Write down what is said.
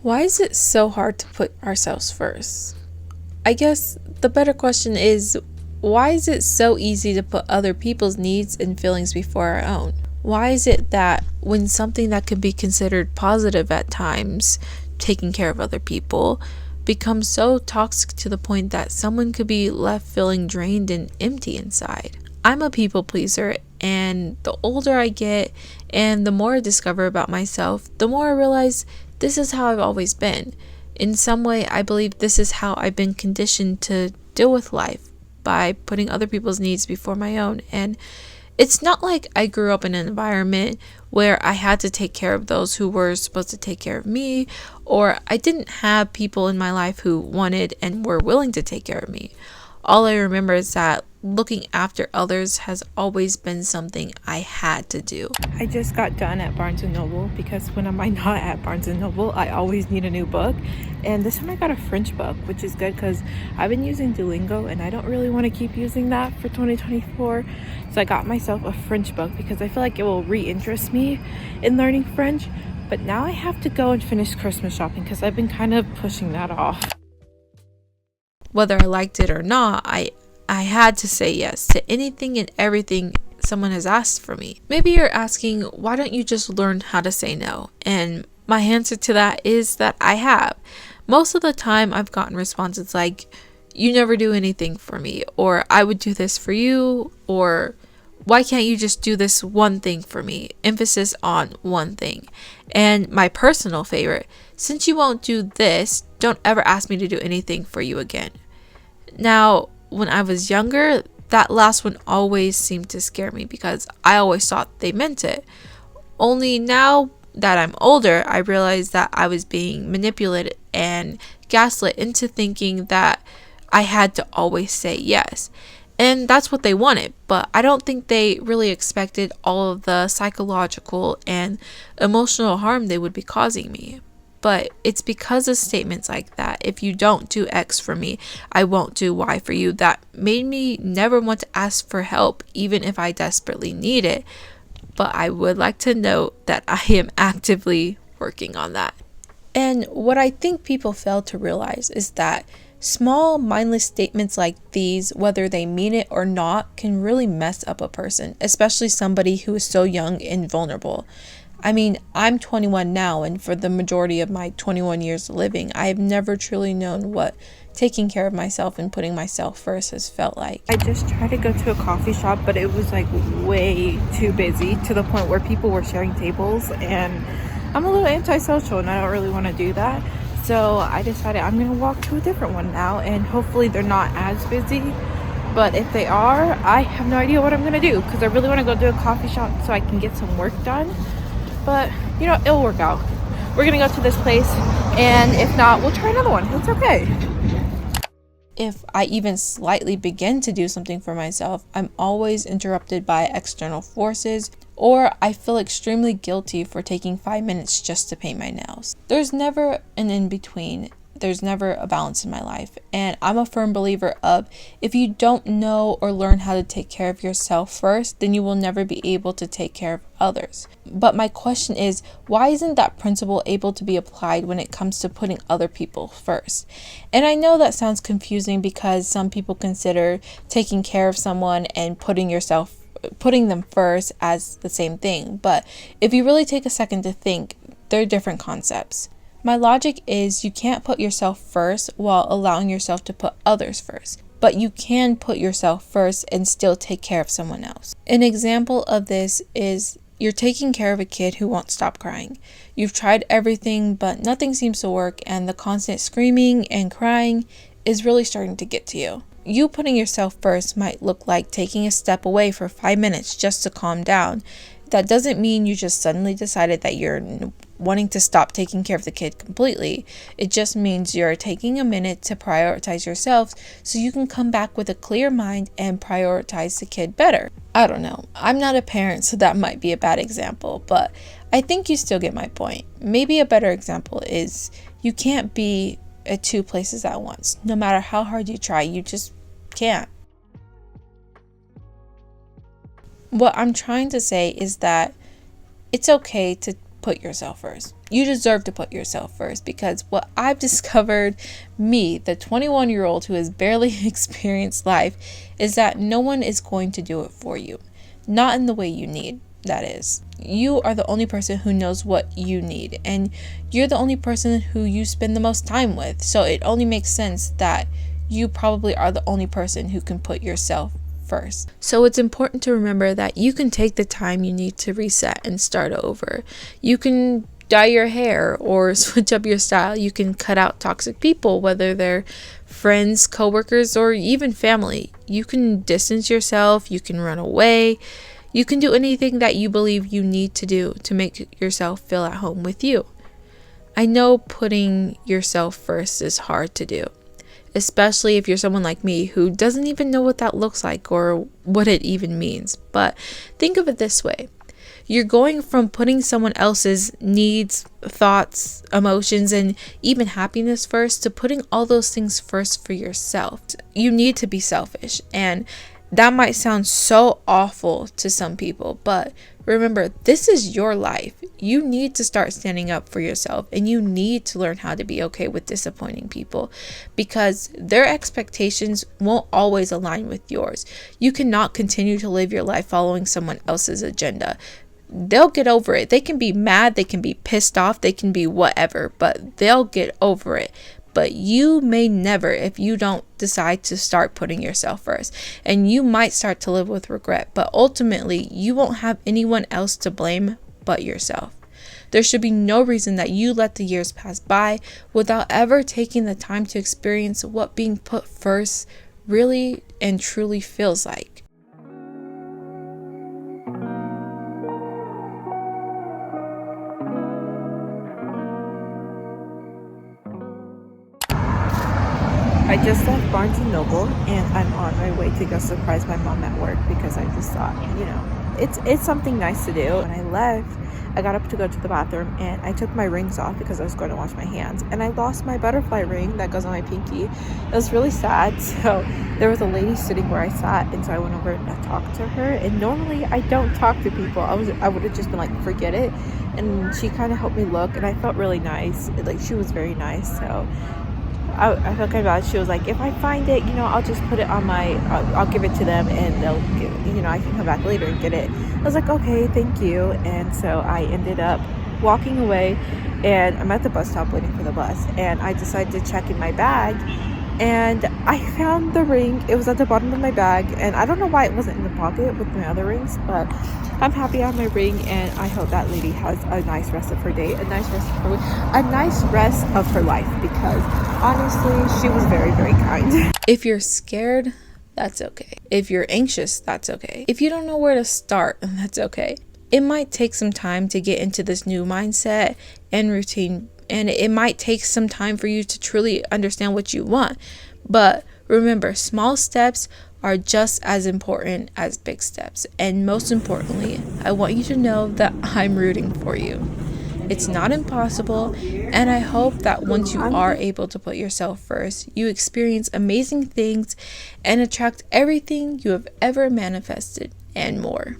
Why is it so hard to put ourselves first? I guess the better question is, why is it so easy to put other people's needs and feelings before our own? Why is it that when something that could be considered positive at times, taking care of other people, becomes so toxic to the point that someone could be left feeling drained and empty inside? I'm a people pleaser, and the older I get and the more I discover about myself, the more I realize this is how I've always been. In some way, I believe this is how I've been conditioned to deal with life, by putting other people's needs before my own. And it's not like I grew up in an environment where I had to take care of those who were supposed to take care of me, or I didn't have people in my life who wanted and were willing to take care of me. All I remember is that looking after others has always been something I had to do. I just got done at Barnes & Noble because when am I not at Barnes & Noble, I always need a new book. And this time I got a French book, which is good because I've been using Duolingo and I don't really want to keep using that for 2024. So I got myself a French book because I feel like it will reinterest me in learning French. But now I have to go and finish Christmas shopping because I've been kind of pushing that off. Whether I liked it or not, I had to say yes to anything and everything someone has asked for me. Maybe you're asking, why don't you just learn how to say no? And my answer to that is that I have. Most of the time I've gotten responses like, you never do anything for me, or I would do this for you, or why can't you just do this one thing for me? Emphasis on one thing. And my personal favorite, since you won't do this, don't ever ask me to do anything for you again. Now, when I was younger, that last one always seemed to scare me because I always thought they meant it. Only now that I'm older, I realized that I was being manipulated and gaslit into thinking that I had to always say yes. And that's what they wanted, but I don't think they really expected all of the psychological and emotional harm they would be causing me. But it's because of statements like that, if you don't do X for me, I won't do Y for you, that made me never want to ask for help, even if I desperately need it. But I would like to note that I am actively working on that. And what I think people fail to realize is that small, mindless statements like these, whether they mean it or not, can really mess up a person, especially somebody who is so young and vulnerable. I mean, I'm 21 now, and for the majority of my 21 years living, I have never truly known what taking care of myself and putting myself first has felt like. I just tried to go to a coffee shop, but it was like way too busy to the point where people were sharing tables, and I'm a little antisocial and I don't really want to do that. So I decided I'm going to walk to a different one now, and hopefully they're not as busy. But if they are, I have no idea what I'm going to do because I really want to go to a coffee shop so I can get some work done. But, you know, it'll work out. We're going to go to this place, and if not, we'll try another one. It's okay. If I even slightly begin to do something for myself, I'm always interrupted by external forces, or I feel extremely guilty for taking 5 minutes just to paint my nails. There's never an in-between. There's never a balance in my life. And I'm a firm believer of, if you don't know or learn how to take care of yourself first, then you will never be able to take care of others. But my question is, why isn't that principle able to be applied when it comes to putting other people first? And I know that sounds confusing because some people consider taking care of someone and putting them first as the same thing. But if you really take a second to think, they're different concepts. My logic is you can't put yourself first while allowing yourself to put others first, but you can put yourself first and still take care of someone else. An example of this is you're taking care of a kid who won't stop crying. You've tried everything, but nothing seems to work, and the constant screaming and crying is really starting to get to you. You putting yourself first might look like taking a step away for 5 minutes just to calm down. That doesn't mean you just suddenly decided that you're wanting to stop taking care of the kid completely. It just means you're taking a minute to prioritize yourself so you can come back with a clear mind and prioritize the kid better. I don't know. I'm not a parent, so that might be a bad example, but I think you still get my point. Maybe a better example is you can't be at two places at once. No matter how hard you try, you just can't. What I'm trying to say is that it's okay to put yourself first. You deserve to put yourself first, because what I've discovered, me, the 21-year-old who has barely experienced life, is that no one is going to do it for you. Not in the way you need, that is. You are the only person who knows what you need, and you're the only person who you spend the most time with. So it only makes sense that you probably are the only person who can put yourself first. So it's important to remember that you can take the time you need to reset and start over. You can dye your hair or switch up your style. You can cut out toxic people, whether they're friends, coworkers, or even family. You can distance yourself. You can run away. You can do anything that you believe you need to do to make yourself feel at home with you. I know putting yourself first is hard to do, especially if you're someone like me who doesn't even know what that looks like or what it even means. But think of it this way. You're going from putting someone else's needs, thoughts, emotions, and even happiness first to putting all those things first for yourself. You need to be selfish, and that might sound so awful to some people, but remember, this is your life. You need to start standing up for yourself, and you need to learn how to be okay with disappointing people, because their expectations won't always align with yours. You cannot continue to live your life following someone else's agenda. They'll get over it. They can be mad, they can be pissed off, they can be whatever, but they'll get over it. But you may never, if you don't decide to start putting yourself first. And you might start to live with regret, but ultimately you won't have anyone else to blame but yourself. There should be no reason that you let the years pass by without ever taking the time to experience what being put first really and truly feels like. I just left Barnes & Noble, and I'm on my way to go surprise my mom at work, because I just thought, it's something nice to do. When I left, I got up to go to the bathroom, and I took my rings off because I was going to wash my hands, and I lost my butterfly ring that goes on my pinky. It was really sad. So there was a lady sitting where I sat, and so I went over and talked to her. And normally I don't talk to people. I would have just been like, forget it. And she kind of helped me look, and I felt really nice. Like, she was very nice. So I felt kind of bad. She was like, if I find it, I'll just put it on I'll give it to them, and they'll I can come back later and get it. I was like, okay, thank you. And so I ended up walking away, and I'm at the bus stop waiting for the bus, and I decided to check in my bag, and I found the ring. It was at the bottom of my bag, and I don't know why it wasn't in the pocket with my other rings, but I'm happy I have my ring, and I hope that lady has a nice rest of her day, a nice rest of her week, a nice rest of her life, because honestly, she was very, very kind. If you're scared, that's okay. If you're anxious, that's okay. If you don't know where to start, that's okay. It might take some time to get into this new mindset and routine, and it might take some time for you to truly understand what you want. But remember, small steps are just as important as big steps. And most importantly, I want you to know that I'm rooting for you. It's not impossible, and I hope that once you are able to put yourself first, you experience amazing things and attract everything you have ever manifested and more.